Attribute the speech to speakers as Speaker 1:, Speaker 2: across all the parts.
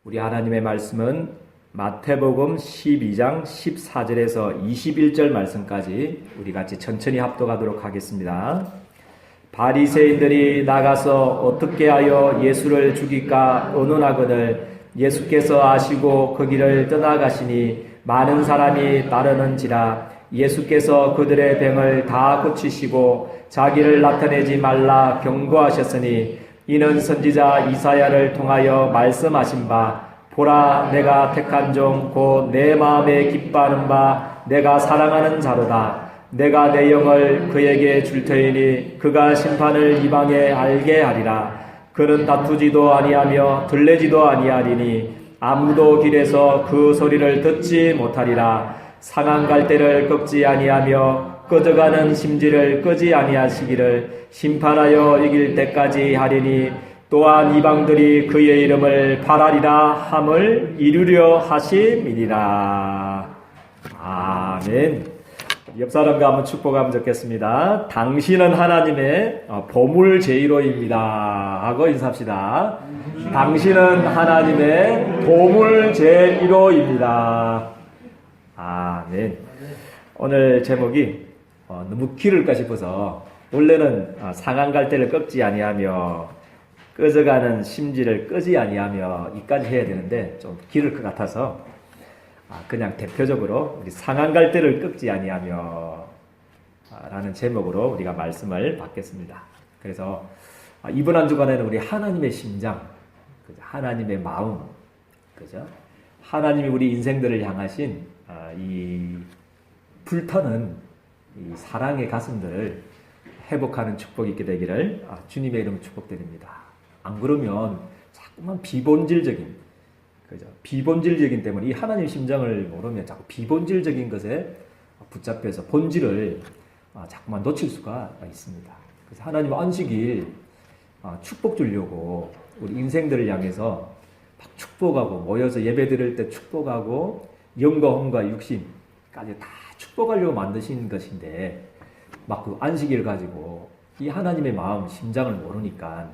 Speaker 1: 우리 하나님의 말씀은 마태복음 12장 14절에서 21절 말씀까지 우리 같이 천천히 합독하도록 하겠습니다. 바리새인들이 나가서 어떻게 하여 예수를 죽일까 의논하거늘 예수께서 아시고 그 길을 떠나가시니 많은 사람이 따르는지라. 예수께서 그들의 병을 다 고치시고 자기를 나타내지 말라 경고하셨으니 이는 선지자 이사야를 통하여 말씀하신 바 보라 내가 택한 종 곧 내 마음에 기뻐하는 바 내가 사랑하는 자로다. 내가 내 영을 그에게 줄 터이니 그가 심판을 이방에 알게 하리라. 그는 다투지도 아니하며 들레지도 아니하리니 아무도 길에서 그 소리를 듣지 못하리라. 상한 갈대를 꺾지 아니하며 꺼져가는 심지를 끄지 아니하시기를 심판하여 이길 때까지 하리니 또한 이방들이 그의 이름을 바라리라 함을 이루려 하심이니라. 아멘. 옆 사람과 한번 축복하면 좋겠습니다. 당신은 하나님의 보물제일호입니다 하고 인사합시다. 당신은 하나님의 보물제일호입니다. 아멘. 오늘 제목이 너무 길을까 싶어서 원래는 상한 갈대를 꺾지 아니하며 꺼져가는 심지를 끄지 아니하며 이까지 해야 되는데 좀 길을 것 같아서 그냥 대표적으로 우리 상한 갈대를 꺾지 아니하며 라는 제목으로 우리가 말씀을 받겠습니다. 그래서 이번 한 주간에는 우리 하나님의 심장, 하나님의 마음, 그죠? 하나님이 우리 인생들을 향하신 이 불타는 이 사랑의 가슴들을 회복하는 축복이 있게 되기를 주님의 이름으로 축복드립니다. 안 그러면 자꾸만 비본질적인, 그죠? 비본질적인 때문에 이 하나님의 심장을 모르면 자꾸 비본질적인 것에 붙잡혀서 본질을 자꾸만 놓칠 수가 있습니다. 그래서 하나님 안식일 축복 주려고 우리 인생들을 향해서 막 축복하고 모여서 예배 드릴 때 축복하고 영과 혼과 육신까지 다 축복하려고 만드신 것인데 막 그 안식일 가지고 이 하나님의 마음 심장을 모르니까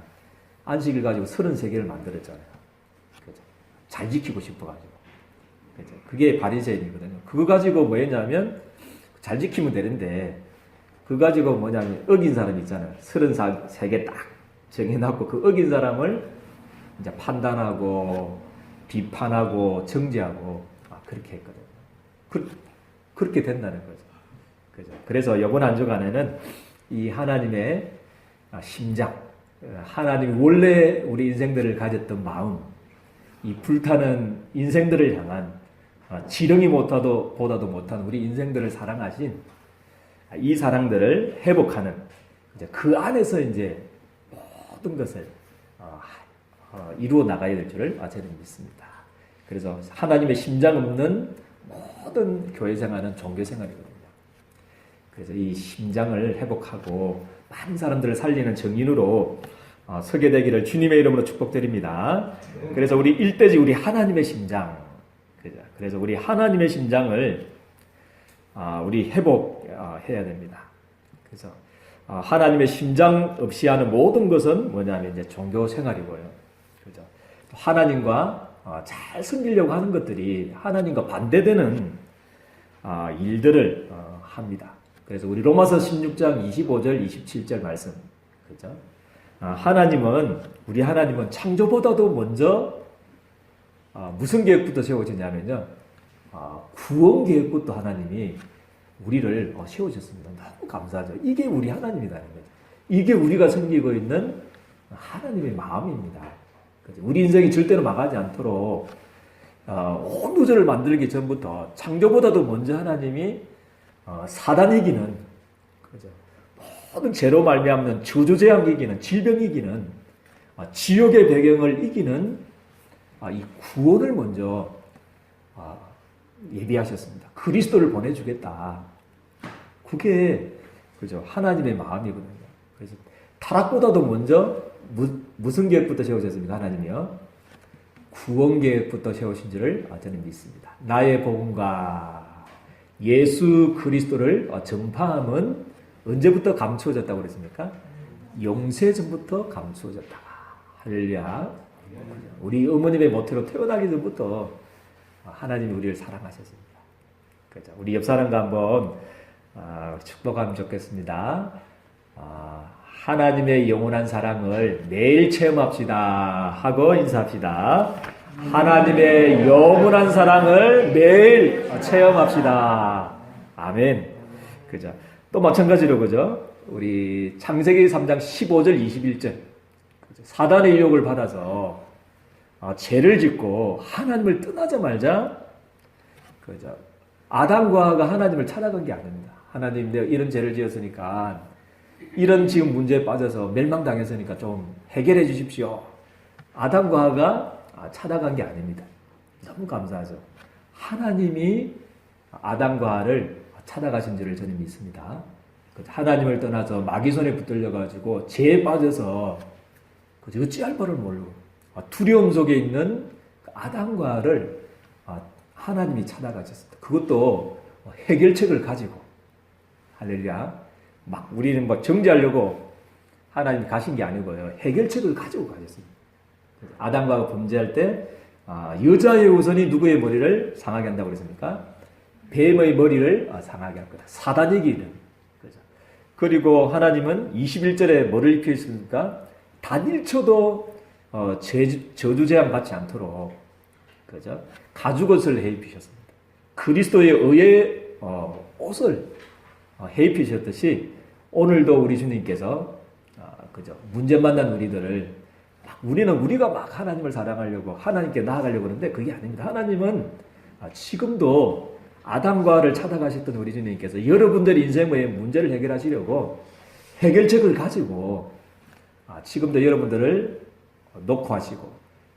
Speaker 1: 안식일 가지고 33개를 만들었잖아요. 그죠? 잘 지키고 싶어가지고. 그죠? 그게 바리새인이거든요. 그거 가지고 뭐 했냐면 잘 지키면 되는데 그거 가지고 뭐냐면 어긴 사람 있잖아요. 33개 딱 정해놨고 그 어긴 사람을 이제 판단하고 비판하고 정죄하고 그렇게 했거든요. 그렇게 된다는 거죠. 그죠? 그래서 이번 한 주간에는 이 하나님의 심장, 하나님이 원래 우리 인생들을 가졌던 마음, 이 불타는 인생들을 향한 지렁이 보다도 못한 우리 인생들을 사랑하신 이 사랑들을 회복하는 이제 그 안에서 이제 모든 것을 이루어 나가야 될 줄을 저는 믿습니다. 그래서 하나님의 심장 없는 모든 교회 생활은 종교 생활이거든요. 그래서 이 심장을 회복하고 많은 사람들을 살리는 정인으로 서게 되기를 주님의 이름으로 축복드립니다. 그래서 우리 일대지 우리 하나님의 심장, 그래서 우리 하나님의 심장을 우리 회복해야 됩니다. 그래서 하나님의 심장 없이 하는 모든 것은 뭐냐면 이제 종교 생활이고요. 그죠? 하나님과 잘 섬기려고 하는 것들이 하나님과 반대되는 일들을 합니다. 그래서 우리 로마서 16장 25절 27절 말씀, 그죠? 우리 하나님은 창조보다도 먼저 무슨 계획부터 세워졌냐면요, 구원 계획부터 하나님이 우리를 세우셨습니다. 너무 감사하죠. 이게 우리 하나님이라는 거죠. 이게 우리가 섬기고 있는 하나님의 마음입니다. 우리 인생이 절대로 망하지 않도록 온 우주를 만들기 전부터 창조보다도 먼저 하나님이 사단 이기는, 그죠? 모든 죄로 말미암는 저주재앙 이기는, 질병 이기는, 지옥의 배경을 이기는 이 구원을 먼저 예비하셨습니다. 그리스도를 보내주겠다. 그게 그죠? 하나님의 마음이거든요. 그래서 타락보다도 먼저 무슨 계획부터 세우셨습니까? 하나님이요? 구원 계획부터 세우신 줄을 저는 믿습니다. 나의 복음과 예수 그리스도를 전파함은 언제부터 감추어졌다고 그랬습니까? 영세 전부터 감추어졌다. 할렐루야. 우리 어머님의 모태로 태어나기 전부터 하나님이 우리를 사랑하셨습니다. 그죠? 우리 옆 사람과 한번 축복하면 좋겠습니다. 하나님의 영원한 사랑을 매일 체험합시다 하고 인사합시다. 하나님의 영원한 사랑을 매일 체험합시다. 아멘. 그죠? 또 마찬가지로 그죠? 우리 창세기 3장 15절 21절 사단의 유혹을 받아서 죄를 짓고 하나님을 떠나자마자 그죠? 아담과 하와가 하나님을 찾아간 게 아닙니다. 하나님 내가 이런 죄를 지었으니까 이런 지금 문제에 빠져서 멸망당했으니까 좀 해결해 주십시오. 아담과 하와가 찾아간 게 아닙니다. 너무 감사하죠. 하나님이 아담과 하와를 찾아가신 줄을 저는 믿습니다. 하나님을 떠나서 마귀 손에 붙들려 가지고 죄에 빠져서 어찌할 바를 모르고 두려움 속에 있는 아담과 하와를 하나님이 찾아가셨습니다. 그것도 해결책을 가지고 할렐루야. 막 우리는 막 정죄하려고 하나님이 가신 게 아니고요. 해결책을 가지고 가셨습니다. 아담과 하와가 범죄할 때 여자의 우선이 누구의 머리를 상하게 한다고 그랬습니까? 뱀의 머리를 상하게 할 거다. 사단에게 이르는 거죠. 그리고 하나님은 21절에 뭐를 입혀 있습니까? 단 1초도 저주 재앙 받지 않도록 그죠? 가죽옷을 해 입히셨습니다. 그리스도의 의의 옷을 해 입히셨듯이 오늘도 우리 주님께서 그죠? 문제 만난 우리들을 우리는 우리가 막 하나님을 사랑하려고 하나님께 나아가려고 하는데 그게 아닙니다. 하나님은 지금도 아담과 하와를 찾아가셨던 우리 주님께서 여러분들의 인생의 문제를 해결하시려고 해결책을 가지고 지금도 여러분들을 녹화하시고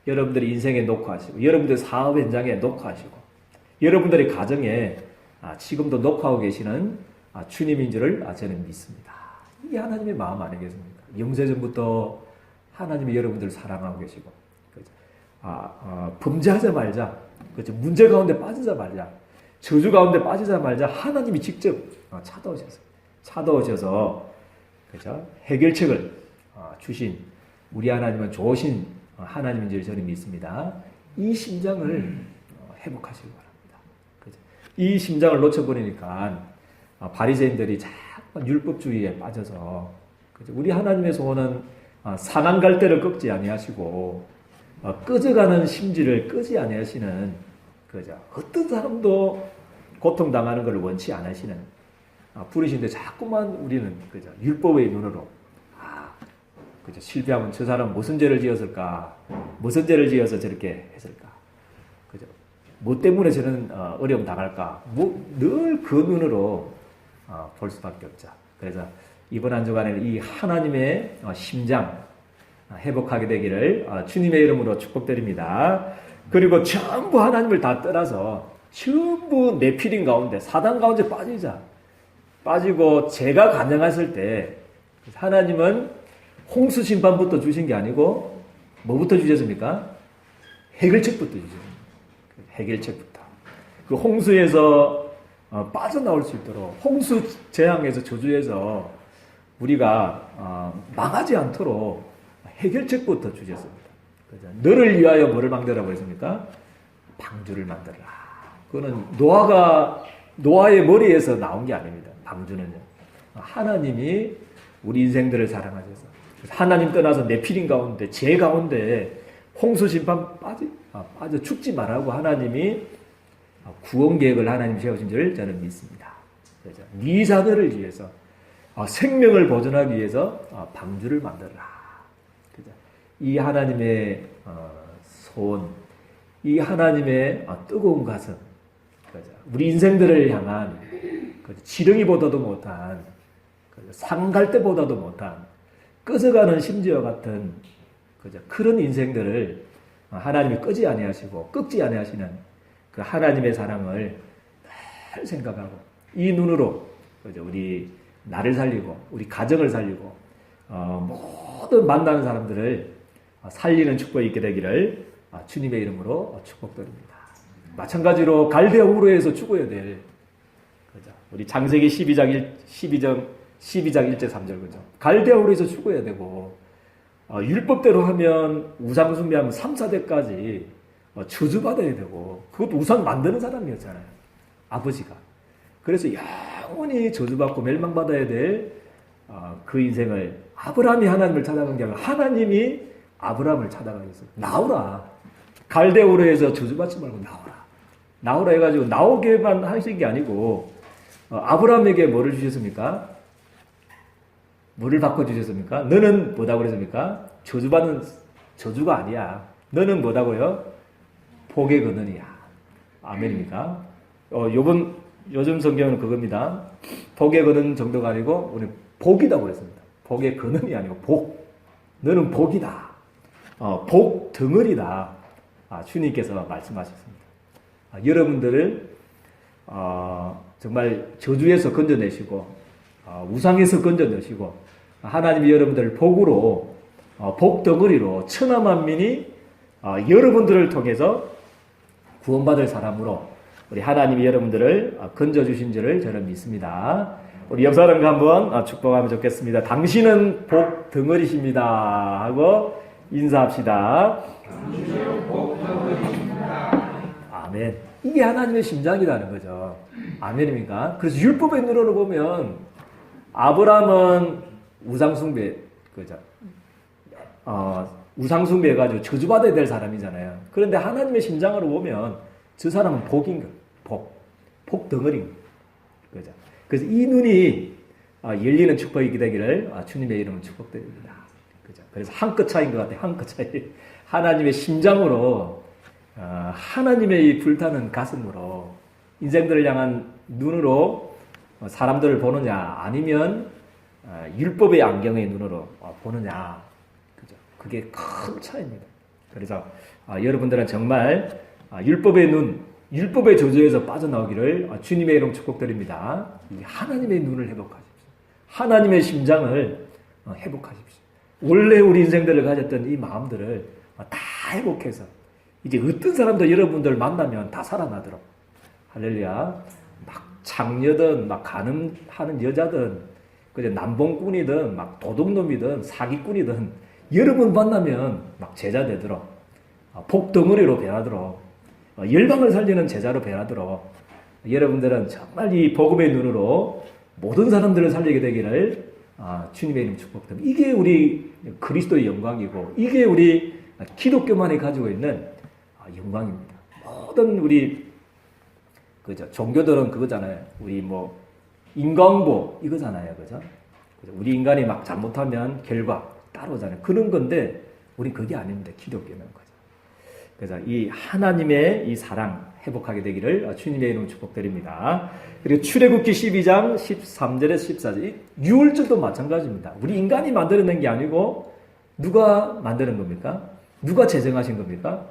Speaker 1: 여러분들의 인생에 녹화하시고 여러분들의 사업 현장에 녹화하시고 여러분들의 가정에 지금도 녹화하고 계시는 주님인 줄을 저는 믿습니다. 이게 하나님의 마음 아니겠습니까? 영세전부터 하나님이 여러분들을 사랑하고 계시고 범죄하자 말자 그렇죠? 문제 가운데 빠지자 말자 저주 가운데 빠지자 말자 하나님이 직접 찾아오셔서 그렇죠? 해결책을 주신 우리 하나님은 좋으신 하나님인 줄 저는 믿습니다. 이 심장을 회복하시기 바랍니다. 그렇죠? 이 심장을 놓쳐버리니까 바리새인들이 자꾸 율법주의에 빠져서 그렇죠? 우리 하나님의 소원은 상한 갈대를 꺾지 아니하시고 꺼져가는 심지를 끄지 아니하시는 그죠? 어떤 사람도 고통당하는 것을 원치 않으시는 부르신데 자꾸만 우리는 그죠? 율법의 눈으로 그죠? 실패하면 저 사람 무슨 죄를 지었을까? 무슨 죄를 지어서 저렇게 했을까? 그죠? 뭐 때문에 저는 어려움 당할까? 늘 그 눈으로 볼 수밖에 없죠. 그래서 이번 한 주간에는 이 하나님의 심장 회복하게 되기를 주님의 이름으로 축복드립니다. 그리고 전부 하나님을 다 떠나서 전부 네피림 가운데 사단 가운데 빠지고 죄가 가능했을 때 하나님은 홍수 심판부터 주신 게 아니고 뭐부터 주셨습니까? 해결책부터 주셨습니다. 해결책부터. 그 홍수에서 빠져나올 수 있도록 홍수 재앙에서 저주에서 우리가 망하지 않도록 해결책부터 주셨습니다. 그죠? 너를 위하여 뭐를 만들라고 했습니까? 방주를 만들라. 그거는 노아의 머리에서 나온 게 아닙니다. 방주는요. 하나님이 우리 인생들을 사랑하셔서 하나님 떠나서 네피림 가운데 죄 가운데 홍수 심판 빠져 죽지 말라고 하나님이 구원 계획을 하나님 세우신 줄 저는 믿습니다. 그죠? 네 자녀를 위해서 생명을 보존하기 위해서 방주를 만들라. 그죠? 이 하나님의 소원, 이 하나님의 뜨거운 가슴, 그죠? 우리 인생들을 향한 지렁이보다도 못한 상갈 때보다도 못한 꺼져가는 심지어 같은 그죠? 그런 인생들을 하나님이 끄지 아니하시고 꺾지 아니하시는 그 하나님의 사랑을 늘 생각하고 이 눈으로 그죠? 우리 나를 살리고 우리 가정을 살리고 모든 만나는 사람들을 살리는 축복이 있게 되기를 주님의 이름으로 축복드립니다. 마찬가지로 갈대아 우르에서 죽어야 될 그죠? 우리 창세기 12장 1절 3절 그죠? 갈대아 우르에서 죽어야 되고 율법대로 하면 우상 숭배하면 3, 4대까지 저주받아야 되고 그것도 우상 만드는 사람이었잖아요. 아버지가. 그래서 영원히 저주받고 멸망받아야 될 그 인생을 아브라함이 하나님을 찾아간 게 아니라 하나님이 아브라함을 찾아가셨어요. 나오라. 갈대우르에서 저주받지 말고 나오라. 나오라 해가지고 나오게만 하신 게 아니고 아브라함에게 뭐를 주셨습니까? 뭐를 바꿔주셨습니까? 너는 뭐다고 그랬습니까? 저주받는 저주가 아니야. 너는 뭐다고요? 복의 근원이야. 아멘입니까? 요즘 성경은 그겁니다. 복의 근원 정도가 아니고 우리 복이라고 그랬습니다. 복의 근원이 아니고 복. 너는 복이다. 복 덩어리다. 주님께서 말씀하셨습니다. 여러분들을 정말 저주에서 건져내시고 우상에서 건져내시고 하나님이 여러분들을 복으로 복덩어리로 천하만민이 여러분들을 통해서 구원받을 사람으로 우리 하나님이 여러분들을 건져주신 줄을 저는 믿습니다. 우리 옆 사람과 한번 축복하면 좋겠습니다. 당신은 복덩어리십니다 하고 인사합시다. 당신은 복덩어리십니다. 아멘. 이게 하나님의 심장이라는 거죠. 아멘입니까? 그래서 율법의 눈으로 보면 아브라함은 우상숭배, 그죠? 우상숭배 해가지고 저주받아야 될 사람이잖아요. 그런데 하나님의 심장으로 보면 저 사람은 복인 거, 복 덩어리인 거, 그죠? 그래서 이 눈이 열리는 축복이 되기를 주님의 이름으로 축복드립니다. 그죠? 그래서 한 끗 차이인 것 같아요. 한 끗 차이. 하나님의 심장으로, 하나님의 이 불타는 가슴으로 인생들을 향한 눈으로 사람들을 보느냐, 아니면 율법의 안경의 눈으로 보느냐, 그죠? 그게 큰 차이입니다. 그래서 여러분들은 정말 율법의 눈, 율법의 저주에서 빠져나오기를 주님의 이름 축복드립니다. 하나님의 눈을 회복하십시오. 하나님의 심장을 회복하십시오. 원래 우리 인생들을 가졌던 이 마음들을 다 회복해서 이제 어떤 사람도 여러분들 만나면 다 살아나도록, 할렐루야. 막 장녀든 막 가늠하는 여자든 그저 남봉꾼이든 막 도둑놈이든 사기꾼이든 여러분 만나면 막 제자 되도록, 복덩어리로 변하도록, 열방을 살리는 제자로 변하도록 여러분들은 정말 이 복음의 눈으로 모든 사람들을 살리게 되기를 주님의 이름 축복드립니다. 이게 우리 그리스도의 영광이고 이게 우리 기독교만이 가지고 있는 영광입니다. 모든 우리 그죠? 종교들은 그거잖아요. 우리 뭐 인과응보 이거잖아요. 그죠? 우리 인간이 막 잘못하면 결과 따라오잖아요. 그런 건데 우리 그게 아닙니다. 기독교는 거죠. 그래서 이 하나님의 이 사랑 회복하게 되기를 주님의 이름으로 축복드립니다. 그리고 출애굽기 12장 13절에서 14절 유월절도 마찬가지입니다. 우리 인간이 만들어낸 게 아니고 누가 만드는 겁니까? 누가 제정하신 겁니까?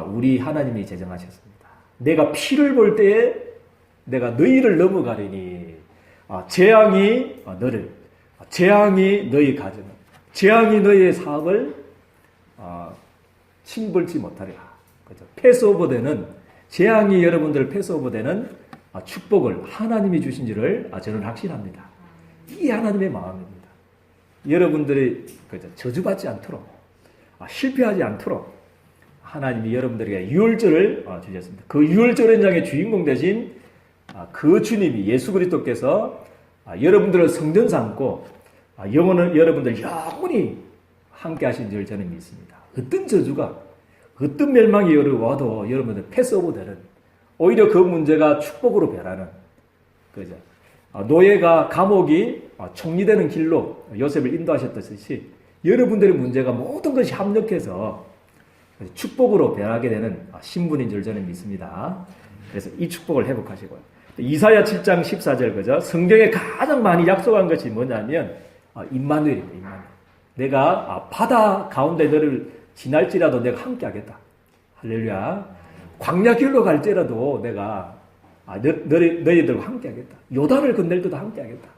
Speaker 1: 우리 하나님이 제정하셨습니다. 내가 피를 볼 때에 내가 너희를 넘어가리니 재앙이 너를, 재앙이 너희 가정을, 재앙이 너희의 사업을 침벌지 못하리라. 그죠? 패스오버되는, 재앙이 여러분들 패스오버되는 축복을 하나님이 주신 줄을 저는 확신합니다. 이게 하나님의 마음입니다. 여러분들이 그죠? 저주받지 않도록, 실패하지 않도록 하나님이 여러분들에게 유월절을 주셨습니다. 그 유월절 현장의 주인공 되신 그 주님이 예수 그리스도께서 여러분들을 성전 삼고 영혼을 여러분들 영원히 함께 하신 줄 저는 믿습니다. 어떤 저주가, 어떤 멸망이 와도 여러분들 패스오버 되는, 오히려 그 문제가 축복으로 변하는, 그죠? 노예가 감옥이 총리되는 길로 요셉을 인도하셨듯이 여러분들의 문제가 모든 것이 합력해서 축복으로 변하게 되는 신분인 줄 저는 믿습니다. 그래서 이 축복을 회복하시고요. 이사야 7장 14절, 그죠? 성경에 가장 많이 약속한 것이 뭐냐면 임마누엘입니다. 임마누엘. 내가 바다 가운데 너를 지날지라도 내가 함께 하겠다. 할렐루야. 광야길로 갈지라도 내가 너희들과 함께 하겠다. 요단을 건널 때도 함께 하겠다.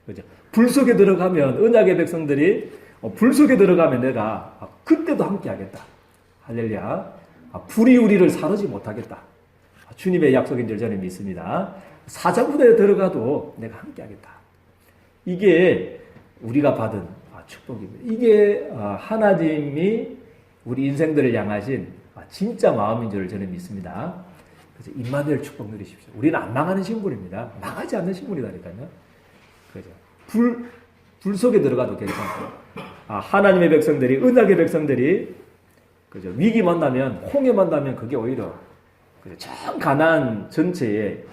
Speaker 1: 그죠? 불 속에 들어가면, 언약의 백성들이 불 속에 들어가면 내가 그때도 함께 하겠다. 할렐루야. 불이 우리를 사르지 못하겠다. 주님의 약속인 줄 저는 믿습니다. 사자부대에 들어가도 내가 함께 하겠다. 이게 우리가 받은 축복입니다. 이게 하나님이 우리 인생들을 향하신 진짜 마음인 줄 저는 믿습니다. 그래서 임마누엘 축복 누리십시오. 우리는 안 망하는 신분입니다. 망하지 않는 신분이라니까요. 그죠? 불 속에 들어가도 괜찮고, 하나님의 백성들이, 은약의 백성들이, 그죠? 위기 만나면, 홍해 만나면 그게 오히려, 그죠? 전 가나안 전체에,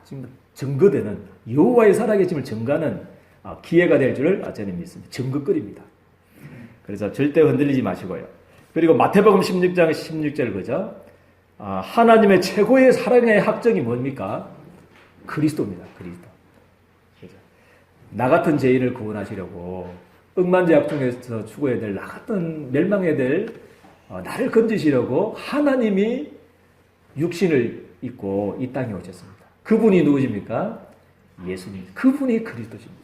Speaker 1: 지금 증거되는, 여호와의 살아계심을 증거하는 기회가 될 줄을 저는 믿습니다. 증거거리입니다. 그래서 절대 흔들리지 마시고요. 그리고 마태복음 16장 16절, 그죠? 하나님의 최고의 사랑의 학정이 뭡니까? 그리스도입니다. 그리스도. 그죠? 나 같은 죄인을 구원하시려고 억만제약 중에서 죽어야 될 나 같은 멸망해야 될 나를 건지시려고 하나님이 육신을 입고 이 땅에 오셨습니다. 그분이 누구십니까? 예수님. 그분이 그리스도십니다.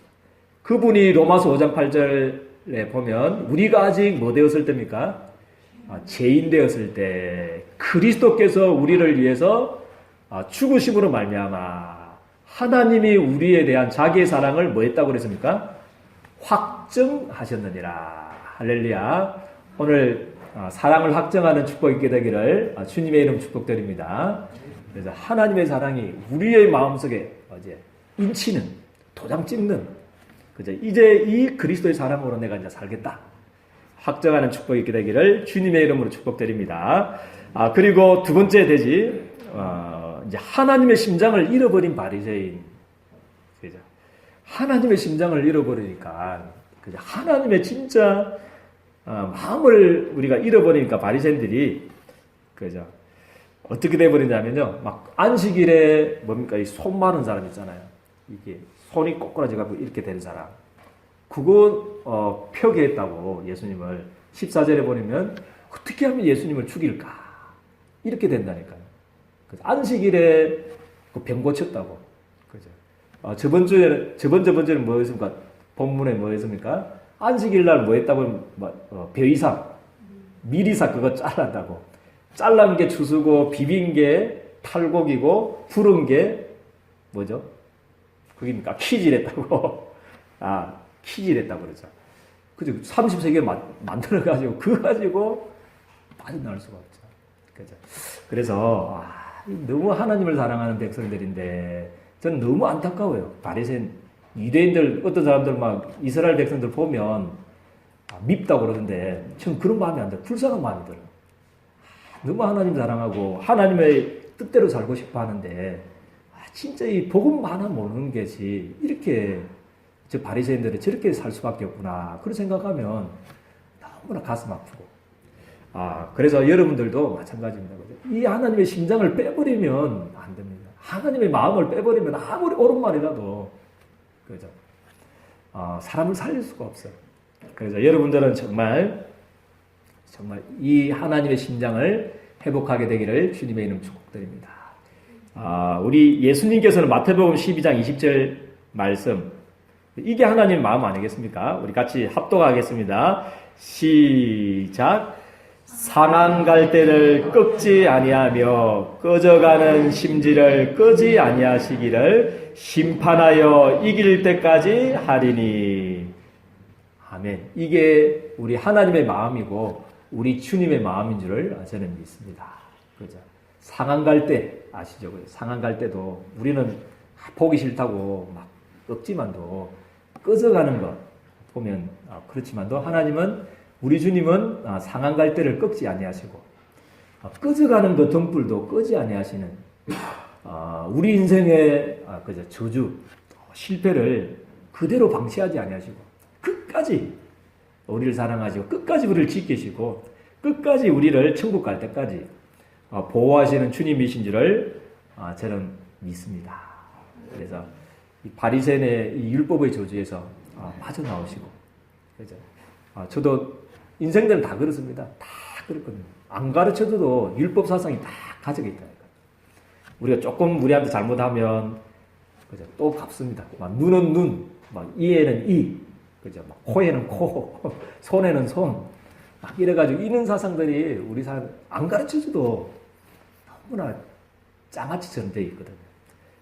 Speaker 1: 그분이 로마서 5장 8절에 보면 우리가 아직 뭐 되었을 때입니까? 죄인 되었을 때 그리스도께서 우리를 위해서 죽으심으로 말미암아 하나님이 우리에 대한 자기의 사랑을 뭐 했다고 그랬습니까? 확정하셨느니라. 할렐루야. 오늘 사랑을 확정하는 축복이 있게 되기를 주님의 이름 축복드립니다. 그래서 하나님의 사랑이 우리의 마음속에 인치는, 도장 찍는, 그죠? 이제 이 그리스도의 사랑으로 내가 이제 살겠다. 확정하는 축복이 있게 되기를 주님의 이름으로 축복드립니다. 그리고 두 번째 되지, 이제 하나님의 심장을 잃어버린 바리새인. 그죠? 하나님의 심장을 잃어버리니까, 그죠? 하나님의 진짜 마음을 우리가 잃어버리니까 바리새인들이, 그죠? 어떻게 돼버리냐면요, 막 안식일에 뭡니까, 이 손 많은 사람 있잖아요. 이게 손이 꼬꾸라져가지고 이렇게 된 사람. 그거 표기했다고 예수님을 14절에 보면 어떻게 하면 예수님을 죽일까? 이렇게 된다니까요. 그래서 안식일에 병 고쳤다고. 그죠? 저번 주에는 뭐였습니까? 본문에 뭐였습니까? 안식일 날 뭐 했다고, 벼이삭, 미리삭 그거 잘랐다고. 잘란 게 추수고, 비빈 게 탈곡이고, 부른 게 뭐죠? 그게니까 키질했다고. 키질했다고 그러죠. 그죠? 30세기에 만들어가지고, 그거 가지고 빠져나올 수가 없죠. 그죠? 그래서, 너무 하나님을 사랑하는 백성들인데, 저는 너무 안타까워요. 바리새인, 유대인들, 어떤 사람들 막 이스라엘 백성들 보면, 밉다고 그러는데, 저는 그런 마음이 안 들어요. 불쌍한 마음이 들어요. 너무 하나님 사랑하고, 하나님의 뜻대로 살고 싶어 하는데, 진짜 이 복음 하나 모르는 것이, 이렇게, 저 바리새인들이 저렇게 살 수밖에 없구나. 그런 생각하면 너무나 가슴 아프고. 그래서 여러분들도 마찬가지입니다. 이 하나님의 심장을 빼버리면 안 됩니다. 하나님의 마음을 빼버리면 아무리 옳은 말이라도, 그죠? 사람을 살릴 수가 없어요. 그래서 여러분들은 정말 이 하나님의 심장을 회복하게 되기를 주님의 이름 축복드립니다. 우리 예수님께서는 마태복음 12장 20절 말씀, 이게 하나님 마음 아니겠습니까? 우리 같이 합독하겠습니다. 시작. 상한 갈대를 꺾지 아니하며 꺼져가는 심지를 끄지 아니하시기를 심판하여 이길 때까지 하리니. 아멘. 이게 우리 하나님의 마음이고 우리 주님의 마음인 줄을 저는 믿습니다. 그죠? 상한 갈대 아시죠? 상한 갈대도 우리는 보기 싫다고 막 꺾지만도 꺼져가는 것 보면 그렇지만도 하나님은, 우리 주님은 상한 갈대를 꺾지 아니하시고 꺼져가는 그 등불도 끄지 아니하시는 우리 인생의 그죠? 저주, 실패를 그대로 방치하지 아니하시고 끝까지 우리를 사랑하시고 끝까지 우리를 지키시고 끝까지 우리를 천국 갈 때까지 보호하시는 주님이신 줄을 저는 믿습니다. 그래서 이 바리새인의 이 율법의 저주에서 빠져나오시고, 그죠? 저도 인생들은 다 그렇습니다. 다 그렇거든요. 안 가르쳐줘도 율법 사상이 다 가지고 있다니까. 우리가 조금 우리한테 잘못하면, 그죠? 또 갚습니다. 막 눈은 눈, 막 이에는 이, 그죠? 막 코에는 코, 손에는 손, 막 이래가지고 이런 사상들이 우리 사람 안 가르쳐줘도 너무나 장아찌처럼 되어 있거든요.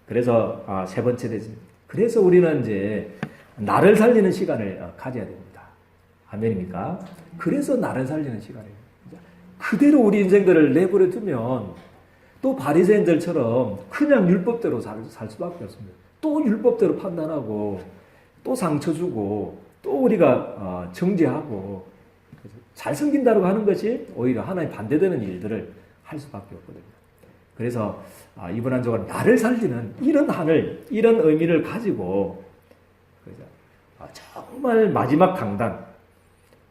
Speaker 1: 그래서 세 번째 되지. 그래서 우리는 이제 나를 살리는 시간을 가져야 됩니다. 아멘입니까? 그래서 나를 살리는 시간이에요. 그대로 우리 인생들을 내버려 두면 또 바리새인들처럼 그냥 율법대로 살 수밖에 없습니다. 또 율법대로 판단하고 또 상처 주고 또 우리가 정죄하고 잘 섬긴다고 하는 것이 오히려 하나님 반대되는 일들을 할 수밖에 없거든요. 그래서 이번 한 주간 나를 살리는 이런 한을 이런 의미를 가지고 정말 마지막 강단,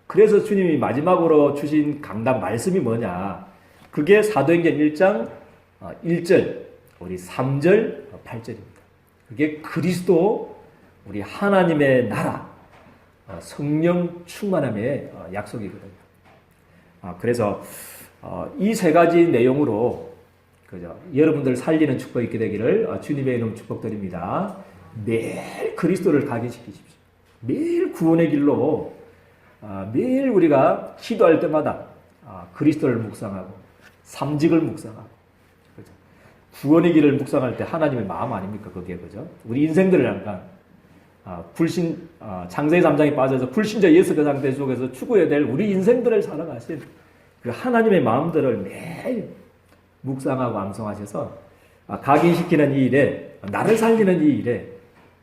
Speaker 1: 그래서 주님이 마지막으로 주신 강단 말씀이 뭐냐, 그게 사도행전 1장 1절 우리 3절 8절입니다. 그게 그리스도 우리 하나님의 나라 성령 충만함의 약속이거든요. 그래서 이 세 가지 내용으로 여러분들 살리는 축복이 있게 되기를 주님의 이름 축복드립니다. 매일 그리스도를 각인시키십시오. 매일 구원의 길로 매일 우리가 기도할 때마다 그리스도를 묵상하고 삼직을 묵상하고, 그죠? 구원의 길을 묵상할 때 하나님의 마음 아닙니까? 그게, 그죠? 우리 인생들을 약간 창세기 3장에 빠져서 불신자 예수 그 상태 속에서 추구해야 될 우리 인생들을 살아가신 그 하나님의 마음들을 매일 묵상하고 암송하셔서 각인시키는 이 일에, 나를 살리는 이 일에,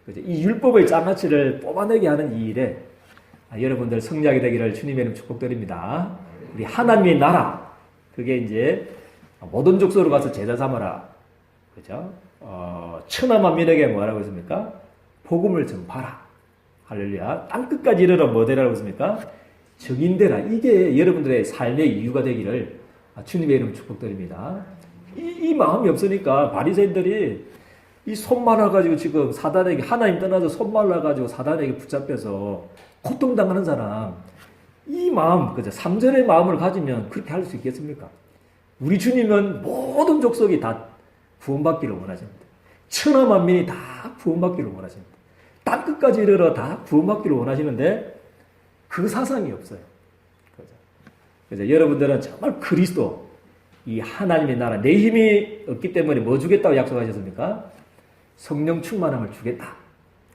Speaker 1: 그죠? 이 율법의 장아찌를 뽑아내게 하는 이 일에 여러분들 승리하게 되기를 주님의 이름 축복드립니다. 우리 하나님의 나라, 그게 이제 모든 족속으로 가서 제자 삼아라, 그죠? 천하 만민에게 뭐라고 했습니까? 복음을 전파라. 할렐루야. 땅끝까지 이르러 뭐 되라고 했습니까? 증인되라. 이게 여러분들의 삶의 이유가 되기를 주님의 이름 축복드립니다. 이 마음이 없으니까 바리새인들이 이 손 말라가지고 지금 사단에게, 하나님 떠나서 손 말라가지고 사단에게 붙잡혀서 고통당하는 사람, 이 마음, 그죠? 3절의 마음을 가지면 그렇게 할 수 있겠습니까? 우리 주님은 모든 족속이 다 구원받기를 원하십니다. 천하 만민이 다 구원받기를 원하십니다. 땅끝까지 이르러 다 구원받기를 원하시는데 그 사상이 없어요. 그래서 여러분들은 정말 그리스도, 이 하나님의 나라, 내 힘이 없기 때문에 뭐 주겠다고 약속하셨습니까? 성령 충만함을 주겠다.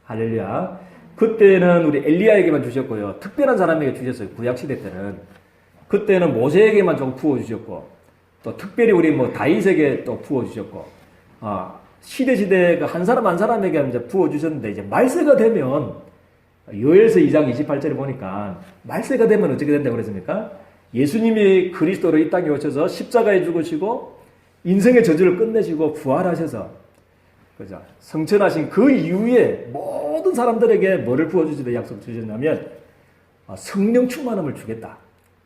Speaker 1: 할렐루야. 그때는 우리 엘리야에게만 주셨고요. 특별한 사람에게 주셨어요. 구약시대 때는. 그때는 모세에게만 좀 부어주셨고, 또 특별히 우리 다윗에게 또 부어주셨고, 시대 한 사람 한 사람에게 이제 부어주셨는데, 이제 말세가 되면, 요엘서 2장 28절에 보니까, 말세가 되면 어떻게 된다고 그랬습니까? 예수님이 그리스도로 이 땅에 오셔서 십자가에 죽으시고, 인생의 저주를 끝내시고, 부활하셔서, 그죠? 성천하신 그 이후에 모든 사람들에게 뭐를 부어주시다 약속을 주셨냐면, 성령 충만함을 주겠다.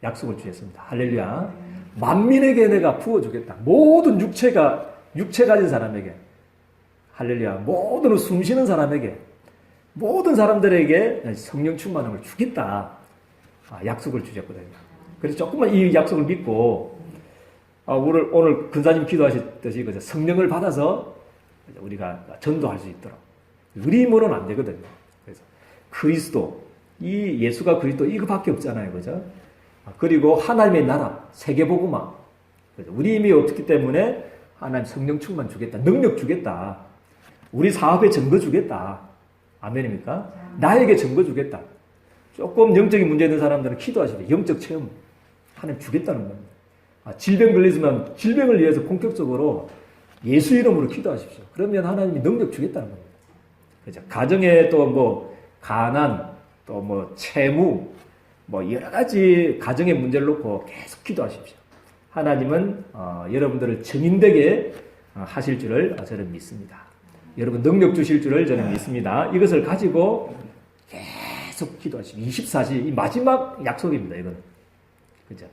Speaker 1: 약속을 주셨습니다. 할렐루야. 만민에게 내가 부어주겠다. 모든 육체 가진 사람에게. 할렐루야. 모든 숨쉬는 사람에게, 모든 사람들에게 성령 충만함을 주겠다. 약속을 주셨거든요. 그래서 조금만 이 약속을 믿고, 오늘 근사님 기도하셨듯이, 그죠? 성령을 받아서 우리가 전도할 수 있도록. 우리 힘으로는 안 되거든요. 그래서 그리스도, 이 예수가 그리스도 이거밖에 없잖아요. 그죠? 그리고 하나님의 나라, 세계복음화. 우리 힘이 없기 때문에 하나님 성령 충만 주겠다. 능력 주겠다. 우리 사업에 증거 주겠다. 아멘입니까? 나에게 증거 주겠다. 조금 영적인 문제 있는 사람들은 기도하시되 영적 체험 하나님 주겠다는 겁니다. 질병 걸리지만 질병을 위해서 본격적으로 예수 이름으로 기도하십시오. 그러면 하나님이 능력 주겠다는 겁니다. 그죠? 가정에 또 가난, 또 채무, 여러 가지 가정의 문제를 놓고 계속 기도하십시오. 하나님은 여러분들을 증인되게 하실 줄을 저는 믿습니다. 여러분 능력 주실 줄을 저는 믿습니다. 이것을 가지고 계속 기도하십시오. 24시, 이 마지막 약속입니다. 이건. 그죠?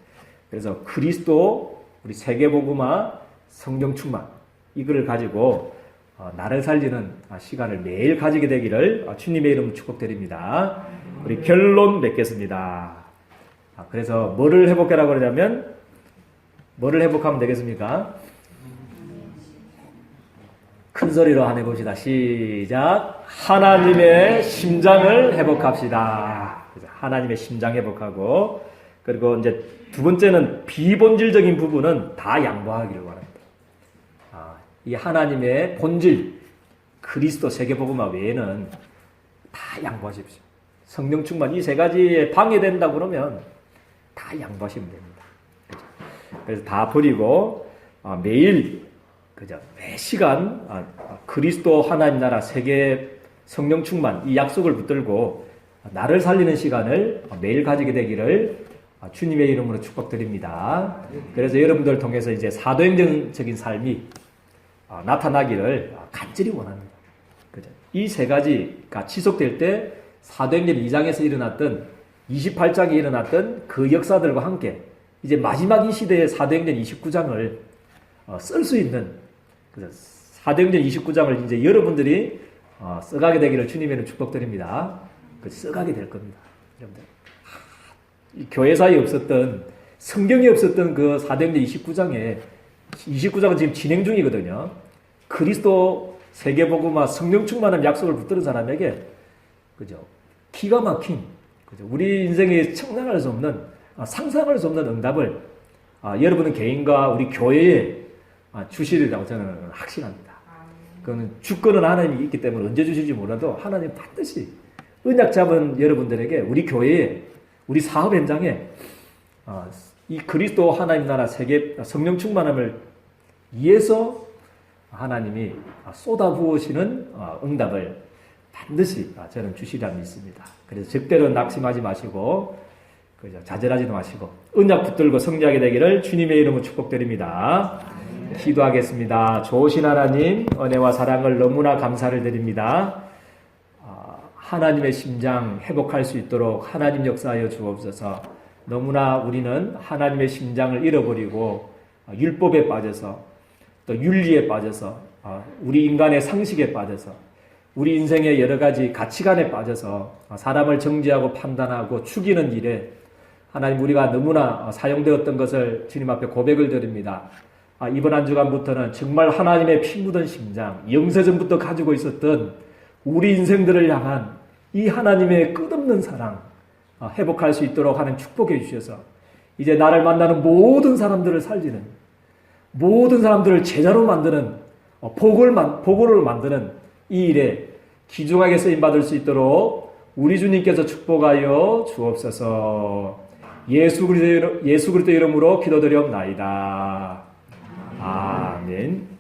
Speaker 1: 그래서 그리스도, 우리 세계복음화, 성령 충만, 이거를 가지고 나를 살리는 시간을 매일 가지게 되기를 주님의 이름으로 축복드립니다. 우리 결론 맺겠습니다. 그래서 뭐를 회복하라고 그러냐면, 뭐를 회복하면 되겠습니까? 큰 소리로 한번 해봅시다. 시작. 하나님의 심장을 회복합시다. 하나님의 심장 회복하고, 그리고 이제 두 번째는 비본질적인 부분은 다 양보하기를 원합니다. 이 하나님의 본질, 그리스도 세계복음화 외에는 다 양보하십시오. 성령 충만 이 세 가지에 방해된다 그러면 다 양보하시면 됩니다. 그죠? 그래서 다 버리고 매일 그죠? 매 시간 그리스도 하나님 나라 세계 성령 충만 이 약속을 붙들고 나를 살리는 시간을 매일 가지게 되기를 주님의 이름으로 축복드립니다. 그래서 여러분들 통해서 이제 사도행전적인 삶이 나타나기를 간절히 원합니다. 그죠? 이 세 가지가 지속될 때 사도행전 2장에서 일어났던 28장에 일어났던 그 역사들과 함께 이제 마지막 이 시대의 사도행전 29장을 쓸 수 있는 사도행전 29장을 이제 여러분들이 써가게 되기를 주님의 축복드립니다. 써가게 될 겁니다. 여러분들. 교회사에 없었던 성경에 없었던 그 사도행전 29장은 지금 진행 중이거든요. 그리스도 세계복음화 성령 충만한 약속을 붙드는 사람에게 그죠? 기가 막힌 그죠? 우리 인생에 청산할 수 없는 상상할 수 없는 응답을 여러분은 개인과 우리 교회에 주시리라고 저는 확신합니다. 그거는 주권은 하나님이 있기 때문에 언제 주실지 몰라도 하나님 반드시 언약 잡은 여러분들에게 우리 교회에 우리 사업 현장에 이 그리스도 하나님 나라 세계 성령 충만함을 위해서 하나님이 쏟아부으시는 응답을 반드시 저는 주시리라 믿습니다. 그래서 적대로 낙심하지 마시고 좌절하지도 마시고 언약 붙들고 승리하게 되기를 주님의 이름으로 축복드립니다. 기도하겠습니다. 좋으신 하나님 은혜와 사랑을 너무나 감사를 드립니다. 하나님의 심장 회복할 수 있도록 하나님 역사하여 주옵소서. 너무나 우리는 하나님의 심장을 잃어버리고 율법에 빠져서 또 윤리에 빠져서 우리 인간의 상식에 빠져서 우리 인생의 여러 가지 가치관에 빠져서 사람을 정죄하고 판단하고 죽이는 일에 하나님 우리가 너무나 사용되었던 것을 주님 앞에 고백을 드립니다. 이번 한 주간부터는 정말 하나님의 피 묻은 심장, 영세전부터 가지고 있었던 우리 인생들을 향한 이 하나님의 끝없는 사랑 회복할 수 있도록 하는 축복해 주셔서 이제 나를 만나는 모든 사람들을 살리는 모든 사람들을 제자로 만드는 보고를 만드는 이 일에 귀중하게 쓰임받을 수 있도록 우리 주님께서 축복하여 주옵소서. 예수 그리스도 이름으로 기도드리옵나이다. 아멘.